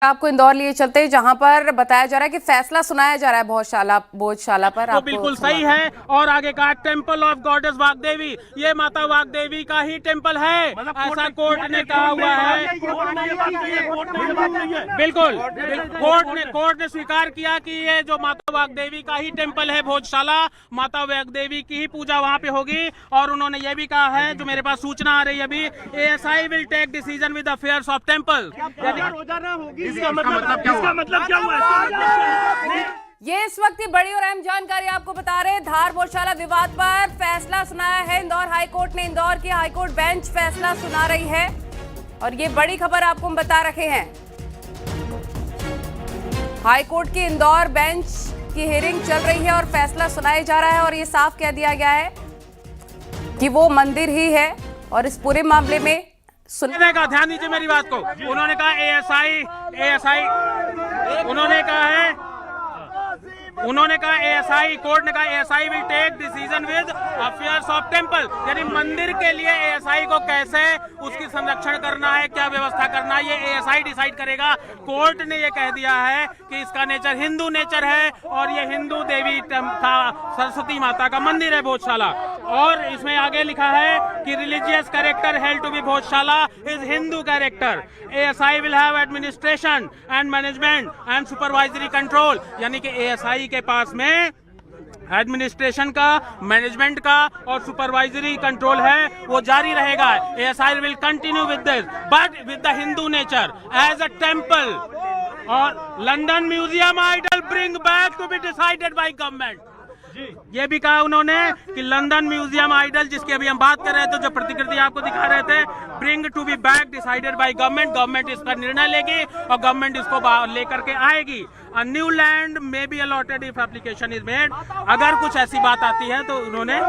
आपको इंदौर लिए चलते हैं जहां पर बताया जा रहा है कि फैसला सुनाया जा रहा है भोजशाला पर। तो बिल्कुल सही है। और आगे का टेंपल ऑफ गॉडेस वाग्देवी, ये माता वाग्देवी का ही टेंपल है, ऐसा कोर्ट ने कहा हुआ है। बिल्कुल कोर्ट ने स्वीकार किया कि ये जो माता वाग्देवी का ही टेंपल है भोजशाला, माता वाग्देवी की ही पूजा वहां पे होगी। और उन्होंने ये भी कहा है, जो मेरे पास सूचना आ रही है अभी, ASI will take decision with affairs of temple. इसका मतलब क्या हुआ? ये इस वक्त की बड़ी और अहम जानकारी आपको बता रहे हैं। धार भोजशाला विवाद पर फैसला सुनाया है इंदौर हाईकोर्ट ने। इंदौर की हाईकोर्ट बेंच फैसला सुना रही है और ये बड़ी खबर आपको हम बता रखे हैं। हाईकोर्ट की इंदौर बेंच की हियरिंग चल रही है और फैसला सुनाया जा रहा है और ये साफ कह दिया गया है कि वो मंदिर ही है और इस पूरे मामले में सुनने का ध्यान दीजिए मेरी बात को। उन्होंने कहा ASI कोर्ट ने कहा ASI will take decision with affairs of temple, यानी मंदिर के लिए ASI को कैसे उसकी संरक्षण करना है, क्या व्यवस्था करना है, ये ASI डिसाइड करेगा। कोर्ट ने ये कह दिया है कि इसका नेचर हिंदू नेचर है और ये हिंदू देवी सरस्वती माता का मंदिर है भोजशाला। और इसमें आगे लिखा है कि religious character held to be Bhojshala is Hindu character. ASI will have administration and management and supervisory control, यानी कि ASI के पास में एडमिनिस्ट्रेशन का, मैनेजमेंट का और सुपरवाइजरी कंट्रोल है, वो जारी रहेगा। ASI will continue with this but with the Hindu nature as a temple. और London museum idol bring back to be decided by government. ये भी कहा उन्होंने कि लंदन म्यूजियम आइडल, जिसकी अभी हम बात कर रहे थे, जो प्रतिकृति आपको दिखा रहे थे, bring to be back decided by government. Government इसका निर्णय लेगी और गवर्नमेंट इसको लेकर के आएगी। A new land may be allotted if application is made. अगर कुछ ऐसी बात आती है तो उन्होंने,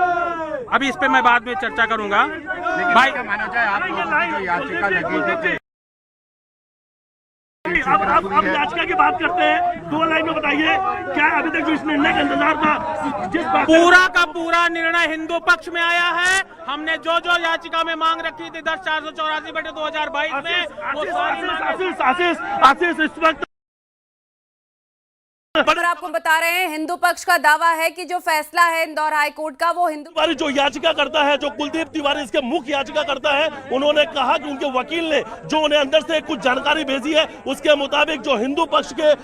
अभी इस पे मैं बाद में चर्चा करूंगा। भाई माना जाए आप याचिका लगी, अब याचिका की बात करते हैं। 2 लाइन में बताइए, क्या अभी तक जो इस निर्णय का इंतजार था, जिस पूरा का पूरा निर्णय हिंदू पक्ष में आया है। हमने जो याचिका में मांग रखी थी 10/484/2022 में, वो आशीष इस वक्त पर आपको बता रहे हैं हिंदू पक्ष का दावा है कि जो फैसला है इंदौर हाईकोर्ट का, वो हिंदू तिवारी जो याचिका करता है, जो कुलदीप तिवारी इसके मुख्य याचिका करता है, उन्होंने कहा कि उनके वकील ने जो उन्हें अंदर से कुछ जानकारी भेजी है, उसके मुताबिक जो हिंदू पक्ष के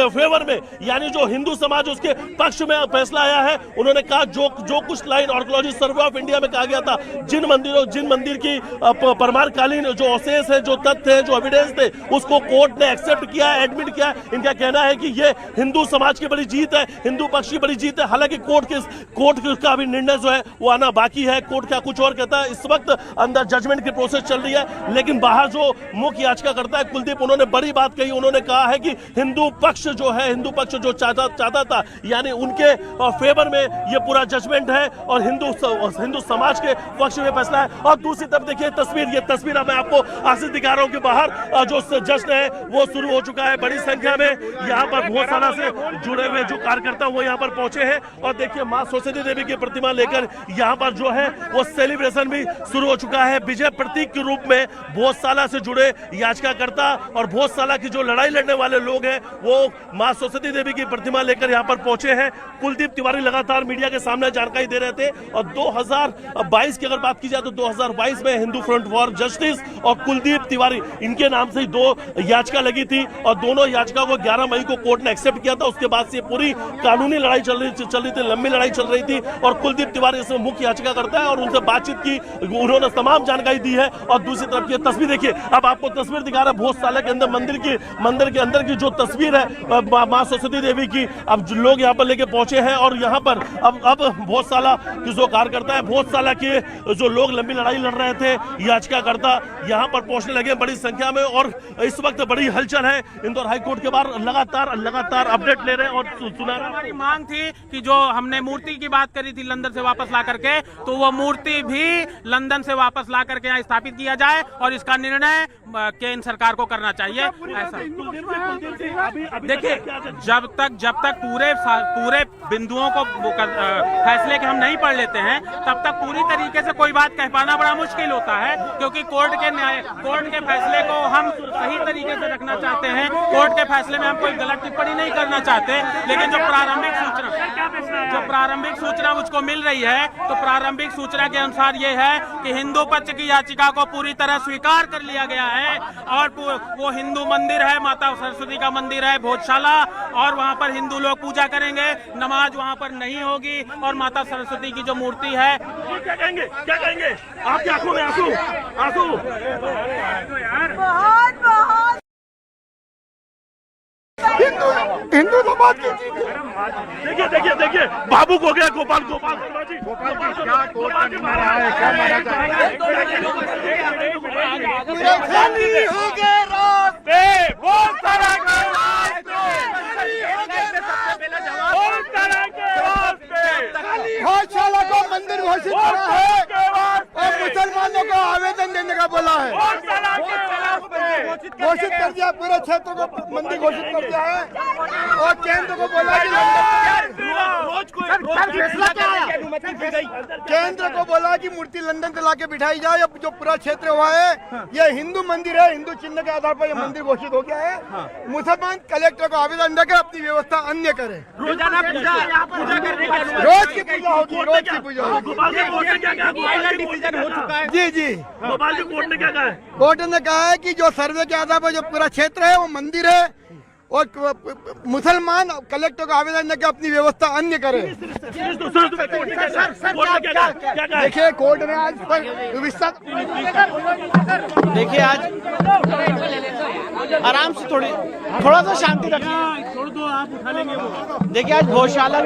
फेवर में, यानी जो हिंदू समाज उसके पक्ष में फैसला आया है। उन्होंने कहा जो कुछ line archaeology survey of India में कहा गया था, जिन मंदिर की परमारकालीन जो अवशेष है, जो तथ्य है, जो एविडेंस थे, उसको कोर्ट ने एक्सेप्ट किया, एडमिट किया। इनका कहना है कि ये हिंदू समाज की बड़ी जीत है, हिंदू पक्ष की बड़ी जीत है। हालांकि कोर्ट का अभी निर्णय जो है वो आना बाकी है। कोर्ट क्या कुछ और कहता है, इस वक्त अंदर जजमेंट की प्रोसेस चल रही है। लेकिन बाहर जो मुख्य याचिका करता है कुलदीप, उन्होंने बड़ी बात कही। उन्होंने कहा है कि हिंदू पक्ष जो चाहता था, यानी उनके फेवर में ये पूरा जजमेंट है और हिंदू समाज के पक्ष में फैसला है। और दूसरी तरफ देखिए ये तस्वीर मैं आपको आशीष दिखा रहा हूं कि बाहर जो जश्न है वो शुरू हो चुका है। बड़ी संख्या में यहाँ पर भोजशाला से जुड़े हुए जो कार्यकर्ता वो यहाँ पर पहुंचे हैं और देखिए मां सरस्वती देवी की प्रतिमा लेकर यहाँ पर जो है वो सेलिब्रेशन भी शुरू हो चुका है। विजय प्रतीक के रूप में भोजशाला से जुड़े याचिकाकर्ता और भोजशाला की जो लड़ाई लड़ने वाले लोग हैं, वो मां सरस्वती देवी की प्रतिमा लेकर यहाँ पर पहुंचे हैं। कुलदीप तिवारी लगातार मीडिया के सामने जानकारी दे रहे थे और 2022 की अगर बात की जाए तो 2022 में हिंदू फ्रंट फॉर जस्टिस और कुलदीप तिवारी, इनके नाम से ही 2 याचिका लगी थी और दोनों याचिका को 11 मई को कोर्ट ने एक्सेप्ट किया था। उसके बाद से पूरी कानूनी लड़ाई चल रही थी, लंबी लड़ाई चल रही थी और कुलदीप तिवारी इसमें मुख्य याचिका करता है और उनसे बातचीत की, उन्होंने तमाम जानकारी दी है। और दूसरी तरफ की तस्वीर देखिए, अब आपको तस्वीर दिखा रहा है भोजशाला के अंदर मंदिर के अंदर की जो तस्वीर है मां सरस्वती देवी की। अब लोग यहाँ पर लेके पहुंचे हैं और यहाँ पर अब भोजशाला की जो कार्यकर्ता है, भोजशाला के जो लोग लंबी लड़ाई लड़ रहे थे, याचिकाकर्ता यहाँ पर पहुंचने लगे बड़ी संख्या में। और इस वक्त बड़ी हलचल है इंदौर हाईकोर्ट के बाहर। लगातार लगातार अपडेट ले रहे हैं और सुना रहे हैं। हमारी मांग थी कि जो हमने मूर्ति की बात करी थी लंदन से वापस ला करके, तो वो मूर्ति भी लंदन से वापस ला करके यहाँ स्थापित किया जाए और इसका निर्णय केंद्र सरकार को करना चाहिए। ऐसा देखिए, जब तक पूरे बिंदुओं को फैसले के हम नहीं पढ़ लेते हैं, तब तक पूरी तरीके से कोई बात कह पाना बड़ा मुश्किल होता है, क्योंकि कोर्ट के फैसले को हम सही तरीके से रखना चाहते हैं। कोर्ट के फैसले में हम कोई गलत टिप्पणी नहीं करना चाहते, लेकिन जो प्रारंभिक सूचना मुझको मिल रही है, तो प्रारंभिक सूचना के अनुसार ये है कि हिंदू पक्ष की याचिका को पूरी तरह स्वीकार कर लिया गया है और वो हिंदू मंदिर है, माता सरस्वती का मंदिर है भोजशाला, और वहाँ पर हिंदू लोग पूजा करेंगे, नमाज वहाँ पर नहीं होगी, और माता सरस्वती की जो मूर्ति है। क्या कहेंगे आपकी आंखों में आंसू हिंदू समाज की देखिए बाबू को गया गोपाल शर्मा जी हो गए रास्ते गौशाला को मंदिर घोषित करा है और मुसलमानों को आवेदन देने का बोला है। घोषित कर दिया, पूरे क्षेत्र को मंदिर घोषित कर दिया है और केंद्र को बोला केंद्र को बोला कि मूर्ति लंदन से लाके बिठाई जाए। अब जो पूरा क्षेत्र हुआ है ये हिंदू मंदिर है, हिंदू चिन्ह के आधार पर ये मंदिर घोषित हो गया है। मुसलमान कलेक्टर को आवेदन देकर अपनी व्यवस्था अन्य करे। रोजाना पूजा करने का रोज की पूजा होगी, रोज की पूजा होगी। हो चुका है। जी गोपाल जी, कोर्ट ने क्या कहा है? कोर्ट ने कहा है कि जो सर्वे के आधार पर जो पूरा क्षेत्र है वो मंदिर है और मुसलमान कलेक्टर को आवेदन देकर अपनी व्यवस्था अन्य करे। देखिए कोर्ट ने आज पर विस्तार देखिए, आज आराम से थोड़ा सा शांति रखिए, छोड़ दो, आप उठा लेंगे वो। देखिए आज भोजशाला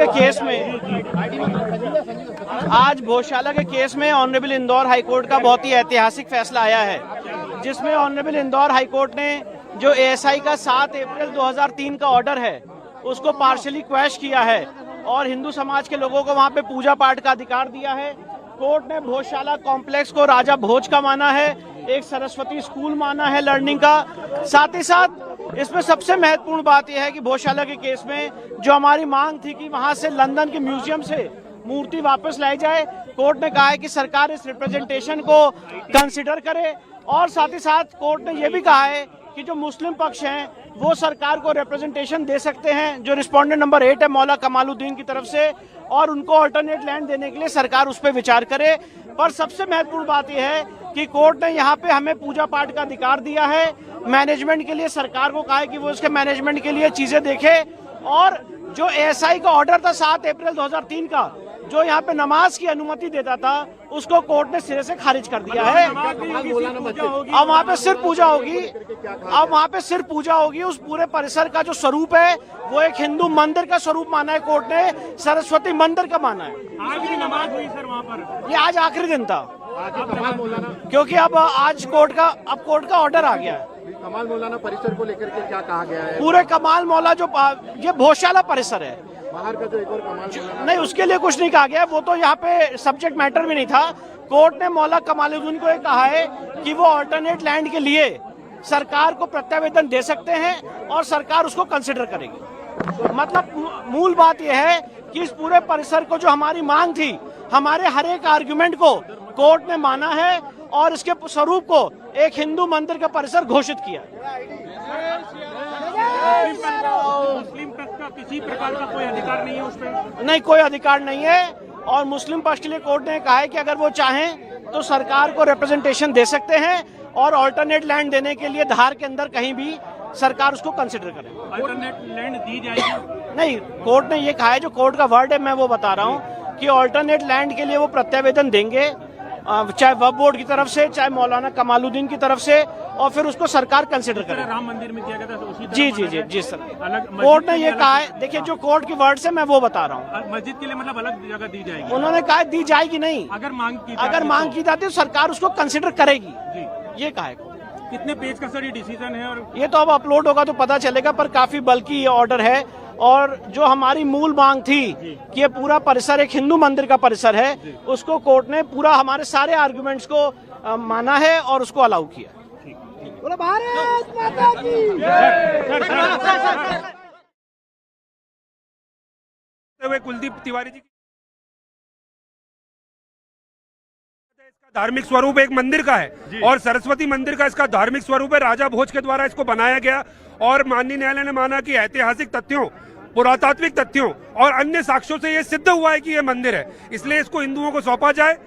के केस में ऑनरेबल इंदौर हाईकोर्ट का बहुत ही ऐतिहासिक फैसला आया है, जिसमें ऑनरेबल इंदौर हाईकोर्ट ने जो एएसआई का 7 अप्रैल 2003 का ऑर्डर है उसको पार्शियली क्वैश किया है और हिंदू समाज के लोगों को वहां पे पूजा पाठ का अधिकार दिया है। कोर्ट ने भोजशाला कॉम्प्लेक्स को राजा भोज का माना है, एक सरस्वती स्कूल माना है लर्निंग का। साथ ही साथ इसमें सबसे महत्वपूर्ण बात यह है कि भोजशाला के केस में जो हमारी मांग थी कि वहां से लंदन के म्यूजियम से मूर्ति वापस लाई जाए, कोर्ट ने कहा है कि सरकार इस रिप्रेजेंटेशन को कंसिडर करे। और साथ ही साथ कोर्ट ने यह भी कहा है कि जो मुस्लिम पक्ष हैं वो सरकार को रिप्रेजेंटेशन दे सकते हैं, जो रिस्पोंडेंट नंबर 8 है मौला कमालुद्दीन की तरफ से, और उनको अल्टरनेट लैंड देने के लिए सरकार उस पर विचार करे। पर सबसे महत्वपूर्ण बात यह है कि कोर्ट ने यहाँ पे हमें पूजा पाठ का अधिकार दिया है। मैनेजमेंट के लिए सरकार को कहा है कि वो उसके मैनेजमेंट के लिए चीजें देखे, और जो एएसआई का ऑर्डर था 7 अप्रैल 2003 का, जो यहाँ पे नमाज की अनुमति देता था, उसको कोर्ट ने सिरे से खारिज कर दिया है। अब वहाँ पे सिर्फ पूजा होगी, उस पूरे परिसर का जो स्वरूप है वो एक हिंदू मंदिर का स्वरूप माना है कोर्ट ने, सरस्वती मंदिर का माना है। आज भी नमाज हुई सर वहाँ पर? ये आज आखिरी दिन था, क्योंकि अब आज कोर्ट का ऑर्डर आ गया है। कमाल मौलाना परिसर को लेकर के क्या कहा गया है? पूरे कमाल मौला जो ये भोजशाला परिसर है, बाहर का जो एक और कमाल नहीं, उसके लिए कुछ नहीं कहा गया, वो तो यहाँ पे सब्जेक्ट मैटर भी नहीं था। कोर्ट ने मौला कमालुद्दीन को ये कहा है कि वो अल्टरनेट लैंड के लिए सरकार को प्रत्यावेदन दे सकते हैं और सरकार उसको कंसिडर करेगी। मतलब मूल बात यह है कि इस पूरे परिसर को जो हमारी मांग थी, हमारे हर एक आर्गुमेंट को कोर्ट ने माना है और इसके स्वरूप को एक हिंदू मंदिर का परिसर घोषित किया। मुस्लिम पक्ष का किसी प्रकार का कोई अधिकार नहीं है उस पर? नहीं, कोई अधिकार नहीं है, और मुस्लिम पक्ष के लिए कोर्ट ने कहा है कि अगर वो चाहें तो सरकार को रिप्रेजेंटेशन दे सकते हैं और अल्टरनेट लैंड देने के लिए धार के अंदर कहीं भी सरकार उसको कंसिडर करे। अल्टरनेट लैंड दी जाएगी? नहीं, कोर्ट ने ये कहा है, जो कोर्ट का वर्ड है मैं वो बता रहा हूँ कि अल्टरनेट लैंड के लिए वो प्रत्यावेदन देंगे, चाहे वक्फ बोर्ड की तरफ से, चाहे मौलाना कमालुद्दीन की तरफ से, और फिर उसको सरकार कंसिडर करे। राम मंदिर में किया गया था उसी तरह जी सर, कोर्ट ने ये कहा है। देखिए, जो कोर्ट की वर्ड से मैं वो बता रहा हूँ। मस्जिद के लिए मतलब अलग जगह दी जाएगी? उन्होंने कहा दी जाएगी नहीं, अगर मांग की जाती है तो सरकार उसको कंसिडर करेगी, ये कहा है। कितने पेज का सर ये डिसीजन है? और ये तो अब अपलोड होगा तो पता चलेगा, पर काफी बल्कि ये ऑर्डर है। और जो हमारी मूल मांग थी कि ये पूरा परिसर एक हिंदू मंदिर का परिसर है, उसको कोर्ट ने पूरा हमारे सारे आर्गुमेंट्स को माना है और उसको अलाउ किया। बोलो भारत माता की। हुए कुलदीप तिवारी जी, इसका धार्मिक स्वरूप एक मंदिर का है और सरस्वती मंदिर का इसका धार्मिक स्वरूप है। राजा भोज के द्वारा इसको बनाया गया और माननीय न्यायालय ने माना कि ऐतिहासिक तथ्यों, पुरातात्विक तथ्यों और अन्य साक्ष्यों से यह सिद्ध हुआ है कि यह मंदिर है, इसलिए इसको हिंदुओं को सौंपा जाए।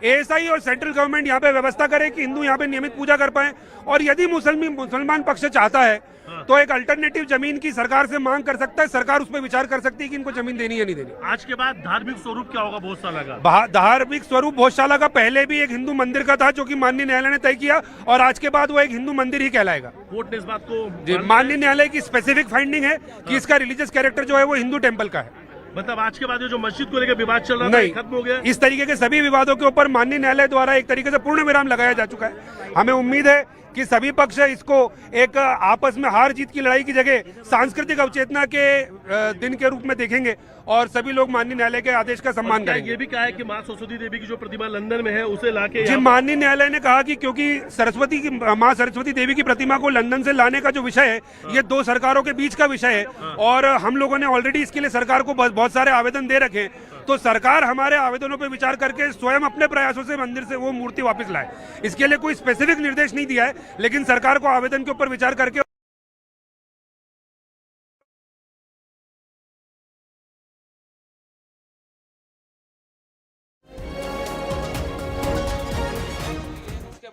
एएसआई और सेंट्रल गवर्नमेंट यहाँ पे व्यवस्था करे कि हिंदू यहाँ पे नियमित पूजा कर पाए। और यदि मुसलमान पक्ष चाहता है तो एक अल्टरनेटिव जमीन की सरकार से मांग कर सकता है, सरकार उस पर विचार कर सकती है कि इनको जमीन देनी है नहीं देनी। आज के बाद धार्मिक स्वरूप क्या होगा भोजशाला का? धार्मिक स्वरूप भोजशाला का पहले भी एक हिंदू मंदिर का था, जो कि माननीय न्यायालय ने तय किया, और आज के बाद वो एक हिंदू मंदिर ही कहलाएगा। कोर्ट ने इस बात को माननीय न्यायालय की स्पेसिफिक फाइंडिंग है कि इसका रिलीजियस कैरेक्टर जो है वो हिंदू टेम्पल का है। मतलब आज के बाद जो मस्जिद को लेकर विवाद चल रहा था खत्म हो गया। इस तरीके के सभी विवादों के ऊपर माननीय न्यायालय द्वारा एक तरीके से पूर्ण विराम लगाया जा चुका है। हमें उम्मीद है कि सभी पक्ष इसको एक आपस में हार जीत की लड़ाई की जगह सांस्कृतिक अवचेतना के दिन के रूप में देखेंगे और सभी लोग माननीय न्यायालय के आदेश का सम्मान करेंगे। ये भी कहा है कि मां सरस्वती देवी की जो प्रतिमा लंदन में है उसे लाके जी, माननीय न्यायालय ने कहा कि क्योंकि मां सरस्वती देवी की प्रतिमा को लंदन से लाने का जो विषय है ये दो सरकारों के बीच का विषय है और हम लोगों ने ऑलरेडी इसके लिए सरकार को बहुत सारे आवेदन दे रखे हैं, तो सरकार हमारे आवेदनों पर विचार करके स्वयं अपने प्रयासों से मंदिर से वो मूर्ति वापस लाए। इसके लिए कोई स्पेसिफिक निर्देश नहीं दिया है, लेकिन सरकार को आवेदन के ऊपर विचार करके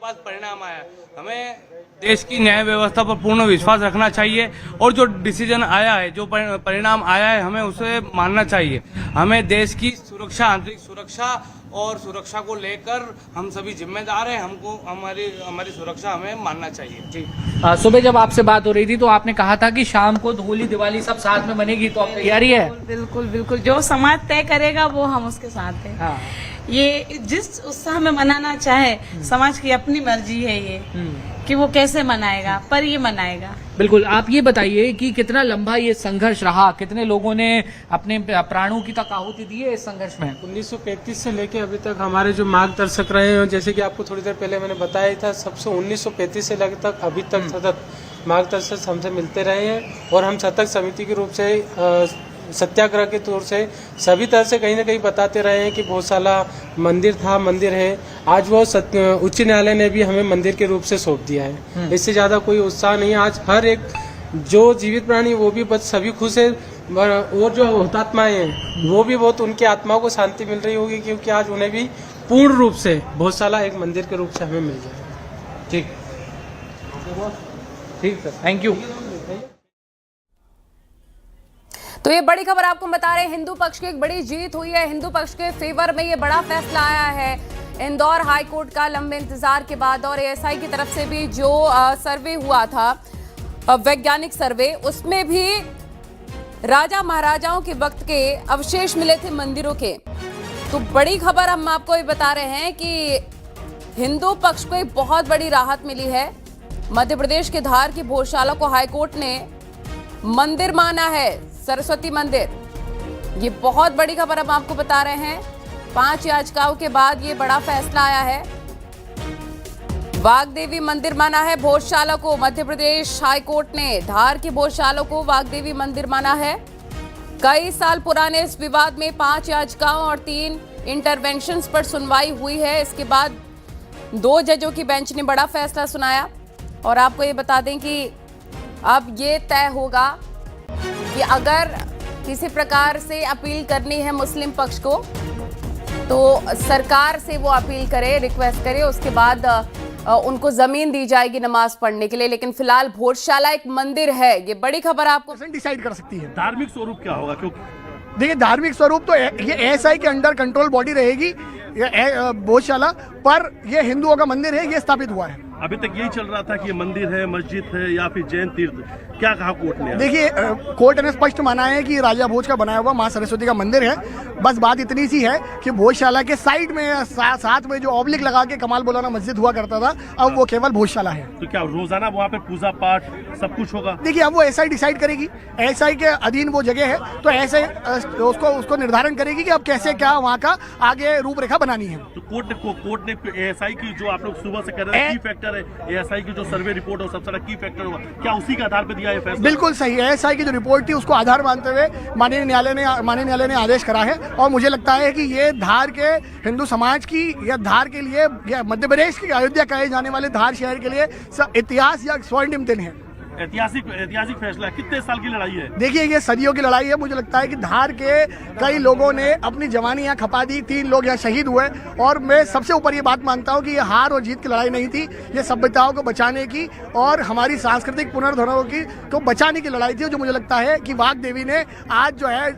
बाद परिणाम आया। हमें देश की न्याय व्यवस्था पर पूर्ण विश्वास रखना चाहिए और जो डिसीजन आया है, जो परिणाम आया है, हमें उसे मानना चाहिए। हमें देश की सुरक्षा, आंतरिक सुरक्षा और सुरक्षा को लेकर हम सभी जिम्मेदार हैं। हमको हमारी सुरक्षा हमें मानना चाहिए। जी, सुबह जब आपसे बात हो रही थी तो आपने कहा था कि शाम को होली दिवाली सब साथ में बनेगी, तो अब तैयारी है? बिल्कुल बिल्कुल, जो समाज तय करेगा वो हम उसके साथ हैं। हाँ। ये जिस उत्साह में मनाना चाहे, समाज की अपनी मर्जी है ये कि वो कैसे मनाएगा, पर ये मनाएगा। बिल्कुल। आप ये बताइए कि कितना लंबा ये संघर्ष रहा, कितने लोगों ने अपने प्राणों की तक आहुति दी है इस संघर्ष में? 1935 से लेके अभी तक हमारे जो मार्गदर्शक रहे हैं, जैसे कि आपको थोड़ी देर पहले मैंने बताया था, सबसे 1935 से लेकर तक अभी तक सतत मार्गदर्शक हमसे मिलते रहे हैं और हम सतत समिति के रूप से सत्याग्रह के तौर से सभी तरह से कहीं ना कहीं बताते रहे हैं कि भोजशाला मंदिर था, मंदिर है। आज वो उच्च न्यायालय ने भी हमें मंदिर के रूप से सौंप दिया है। इससे ज्यादा कोई उत्साह नहीं है। आज हर एक जो जीवित प्राणी वो भी बस सभी खुश है और जो हुतात्माएं हैं वो भी बहुत, उनकी आत्माओं को शांति मिल रही होगी क्योंकि आज उन्हें भी पूर्ण रूप से भोजशाला एक मंदिर के रूप से हमें मिल जाए। ठीक ठीक सर, थैंक यू। तो ये बड़ी खबर आपको बता रहे हैं, हिंदू पक्ष की एक बड़ी जीत हुई है। हिंदू पक्ष के फेवर में ये बड़ा फैसला आया है इंदौर हाई कोर्ट का लंबे इंतजार के बाद। और एएसआई की तरफ से भी जो सर्वे हुआ था, वैज्ञानिक सर्वे, उसमें भी राजा महाराजाओं के वक्त के अवशेष मिले थे मंदिरों के। तो बड़ी खबर हम आपको ये बता रहे हैं कि हिंदू पक्ष को एक बहुत बड़ी राहत मिली है। मध्य प्रदेश के धार की भोजशाला को हाईकोर्ट ने मंदिर माना है, सरस्वती मंदिर। ये बहुत बड़ी खबर हम आपको बता रहे हैं। 5 याचिकाओं के बाद ये बड़ा फैसला आया है। वाग्देवी मंदिर माना है भोजशाला को। मध्य प्रदेश हाईकोर्ट ने धार की भोजशाला को वाग्देवी मंदिर माना है। कई साल पुराने इस विवाद में 5 याचिकाओं और 3 इंटरवेंशंस पर सुनवाई हुई है। इसके बाद 2 जजों की बेंच ने बड़ा फैसला सुनाया। और आपको ये बता दें कि अब ये तय होगा कि अगर किसी प्रकार से अपील करनी है मुस्लिम पक्ष को तो सरकार से वो अपील करे, रिक्वेस्ट करे, उसके बाद उनको जमीन दी जाएगी नमाज पढ़ने के लिए। लेकिन फिलहाल भोजशाला एक मंदिर है। ये बड़ी खबर आपको डिसाइड कर सकती है। धार्मिक स्वरूप क्या होगा? क्योंकि देखिए, धार्मिक स्वरूप तो ये एएसआई के अंडर कंट्रोल बॉडी रहेगी भोजशाला, पर ये हिंदुओं का मंदिर है, ये स्थापित हुआ है। अभी तक यही चल रहा था कि ये मंदिर है, मस्जिद है या फिर जैन तीर्थ, क्या कहा कोर्ट ने? देखिए, कोर्ट ने स्पष्ट माना है कि राजा भोज का बनाया हुआ मां सरस्वती का मंदिर है। बस बात इतनी सी है कि भोजशाला के साइड में साथ में जो ऑब्लिक लगा के कमाल मौलाना मस्जिद हुआ करता था, अब वो केवल भोजशाला है। तो क्या रोजाना वहाँ पे पूजा पाठ सब कुछ होगा? देखिए, अब वो एसआई डिसाइड करेगी, एसआई के अधीन वो जगह है, तो ऐसे उसको निर्धारण करेगी कि अब कैसे क्या वहाँ का आगे रूपरेखा बनानी है। तो कोर्ट ने एएसआई की जो आप लोग सुबह से कह रहे हैं की फैक्टर है, एएसआई की जो सर्वे रिपोर्ट हो सबसे बड़ा की फैक्टर होगा, क्या उसी के आधार पर दिया है फैसला? बिल्कुल सही है। एएसआई की जो रिपोर्ट थी उसको आधार मानते हुए माननीय न्यायालय ने आदेश करा है, और मुझे लगता है कि ये धार के हिंदू समाज की या धार के लिए या मध्य प्रदेश की अयोध्या कहे जाने वाले धार शहर के लिए इतिहास या स्वर्णिम दिन है। ऐतिहासिक फैसला। कितने साल की लड़ाई है? देखिए, ये सदियों की लड़ाई है। मुझे लगता है कि धार के कई लोगों ने अपनी जवानी यहाँ खपा दी, 3 लोग यहाँ शहीद हुए, और मैं सबसे ऊपर ये बात मानता हूँ कि ये हार और जीत की लड़ाई नहीं थी, ये सभ्यताओं को बचाने की और हमारी सांस्कृतिक पुनर्धरोहर को बचाने की लड़ाई थी, जो मुझे लगता है कि वाग देवी ने आज जो है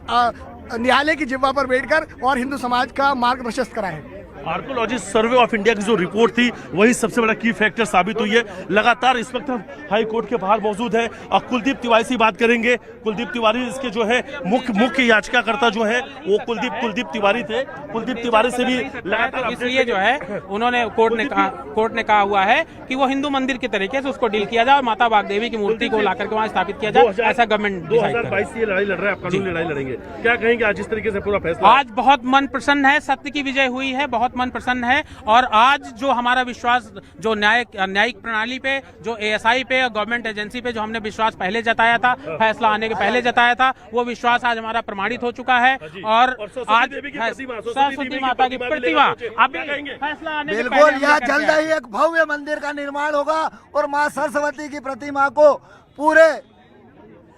न्यायालय की जिह्वा पर बैठकर और हिंदू समाज का मार्ग प्रशस्त करा है। आर्कोलॉजिस्ट सर्वे ऑफ इंडिया की जो रिपोर्ट थी वही सबसे बड़ा की फैक्टर साबित हुई है। लगातार इस वक्त हम हाई कोर्ट के बाहर मौजूद है और कुलदीप तिवारी से बात करेंगे। कुलदीप तिवारी इसके जो है मुख्य याचिकाकर्ता जो है वो कुलदीप तिवारी थे। कुलदीप तिवारी से भी लगातार इसलिए जो है उन्होंने कोर्ट ने कहा हुआ है कि वो हिंदू मंदिर के तरीके से उसको डील किया जाए और माता वाग्देवी की मूर्ति को लाकर के वहाँ स्थापित किया जाए, ऐसा गवर्नमेंट 2022 से लड़ाई लड़ रहा है, आप कानूनी लड़ाई लड़ेंगे। क्या कहेंगे आज इस तरीके से पूरा फैसला? आज बहुत मन प्रसन्न है, सत्य की विजय हुई है, बहुत मन प्रसन्न है। और आज जो हमारा विश्वास जो न्यायिक प्रणाली पे, जो एएसआई पे और गवर्नमेंट एजेंसी पे जो हमने विश्वास पहले जताया था, फैसला आने के पहले जताया था, वो विश्वास आज हमारा प्रमाणित हो चुका है। और आज सरस्वती माता की प्रतिमा अभी फैसला आने के पहले बिल्कुल, यहाँ जल्द ही एक भव्य मंदिर का निर्माण होगा और माँ सरस्वती की प्रतिमा को पूरे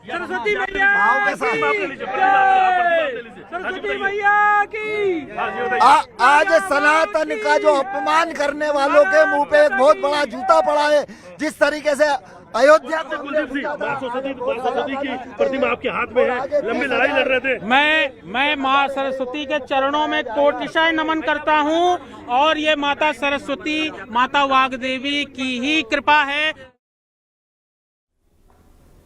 सरस्वती मैया की आज सनातन का जो अपमान करने वालों के मुंह पे एक बहुत बड़ा जूता पड़ा है। जिस तरीके से अयोध्या को सरस्वती की प्रतिमा आपके हाथ में है, लंबी लड़ाई लड़ रहे थे। मैं माँ सरस्वती के चरणों में कोटिशय नमन करता हूँ और ये माता सरस्वती, माता वाग्देवी की ही कृपा है